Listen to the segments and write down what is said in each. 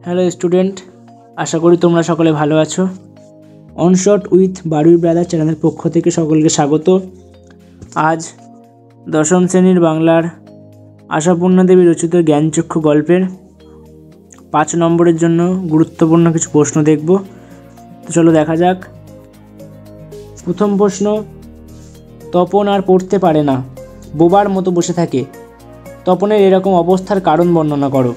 Hello student, আশা করি তোমরা সকলে ভালো আছো। অনশট উইথ বারুই ব্রাদার চ্যানেলের পক্ষ থেকে সকলকে স্বাগত। আজ দশম শ্রেণীর বাংলার আশাপূর্ণা দেবী রচিত জ্ঞানচক্ষু গল্পের 5 নম্বরের জন্য গুরুত্বপূর্ণ কিছু প্রশ্ন দেখব। তো চলো দেখা যাক। প্রথম প্রশ্ন, তপন আর পড়তে পারে না, বোবার মতো বসে থাকে। তপনের এরকম অবস্থার কারণ বর্ণনা করো।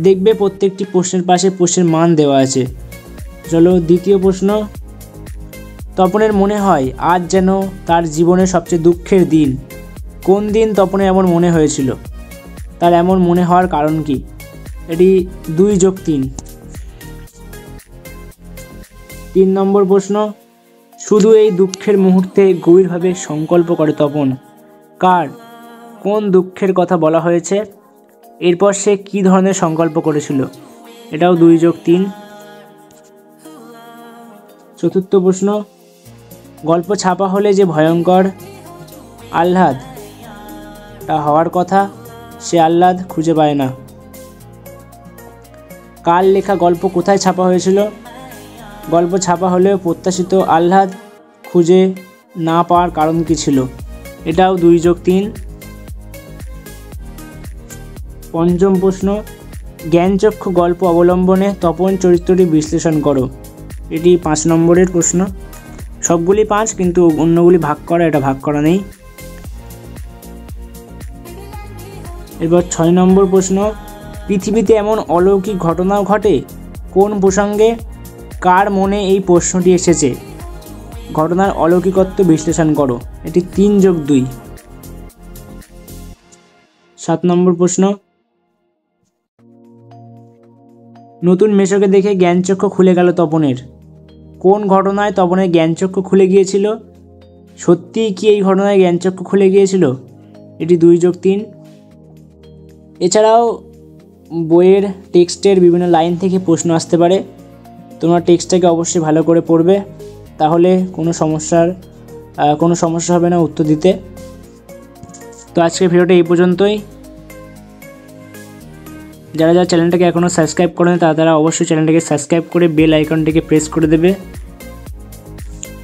দেখবে প্রত্যেকটি প্রশ্নের পাশে প্রশ্নের মান দেওয়া আছে। চলো দ্বিতীয় প্রশ্ন, তপনের মনে হয় আজ যেন তার জীবনের সবচেয়ে দুঃখের দিন। কোন দিন তপনের এমন মনে হয়েছিল? তার এমন মনে হওয়ার কারণ কি? এটি 2+3। 3 নম্বর প্রশ্ন, শুধু এই দুঃখের মুহূর্তে গভীরভাবে সংকল্প করে তপন। কার কোন দুঃখের কথা বলা হয়েছে? এরপর সে কী ধরনের সংকল্প করেছিল? এটাও 2+3। চতুর্থ প্রশ্ন, গল্প ছাপা হলে যে ভয়ঙ্কর আহ্লাদটা হওয়ার কথা, সে আহ্লাদ খুঁজে পায় না। কার লেখা গল্প কোথায় ছাপা হয়েছিল? গল্প ছাপা হলেও প্রত্যাশিত আহ্লাদ খুঁজে না পাওয়ার কারণ কী ছিল? এটাও 2+3। পঞ্চম প্রশ্ন, জ্ঞানচক্ষু গল্প অবলম্বনে তপন চরিত্রটি বিশ্লেষণ করো। এটি 5 নম্বরের প্রশ্ন। সবগুলি 5, কিন্তু অন্যগুলি ভাগ করা, এটা ভাগ করা নেই। এরপর 6 নম্বর প্রশ্ন, পৃথিবীতে এমন অলৌকিক ঘটনাও ঘটে? কোন প্রসঙ্গে কার মনে এই প্রশ্নটি এসেছে? ঘটনার অলৌকিকত্ব বিশ্লেষণ করো। এটি 3+2। 7 নম্বর প্রশ্ন, নতুন মেশোকে দেখে জ্ঞানচক্ষু খুলে গেল তপনের। কোন ঘটনায় তপনের জ্ঞানচক্ষু খুলে গিয়েছিল? সত্যিই কি এই ঘটনায় জ্ঞানচক্ষু খুলে গিয়েছিল? এটি 2+3। এছাড়াও বইয়ের টেক্সটের বিভিন্ন লাইন থেকে প্রশ্ন আসতে পারে। তোমরা টেক্সটটাকে অবশ্যই ভালো করে পড়বে, তাহলে কোনো সমস্যা হবে না উত্তর দিতে। তো আজকের ভিডিওটা এই পর্যন্তই। যারা যারা চ্যানেলটাকে এখনও সাবস্ক্রাইব করেন তারা অবশ্যই চ্যানেলটাকে সাবস্ক্রাইব করে বেল আইকনটিকে প্রেস করে দেবে।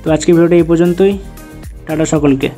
তো আজকের ভিডিওটা এই পর্যন্তই। টাটা সকলকে।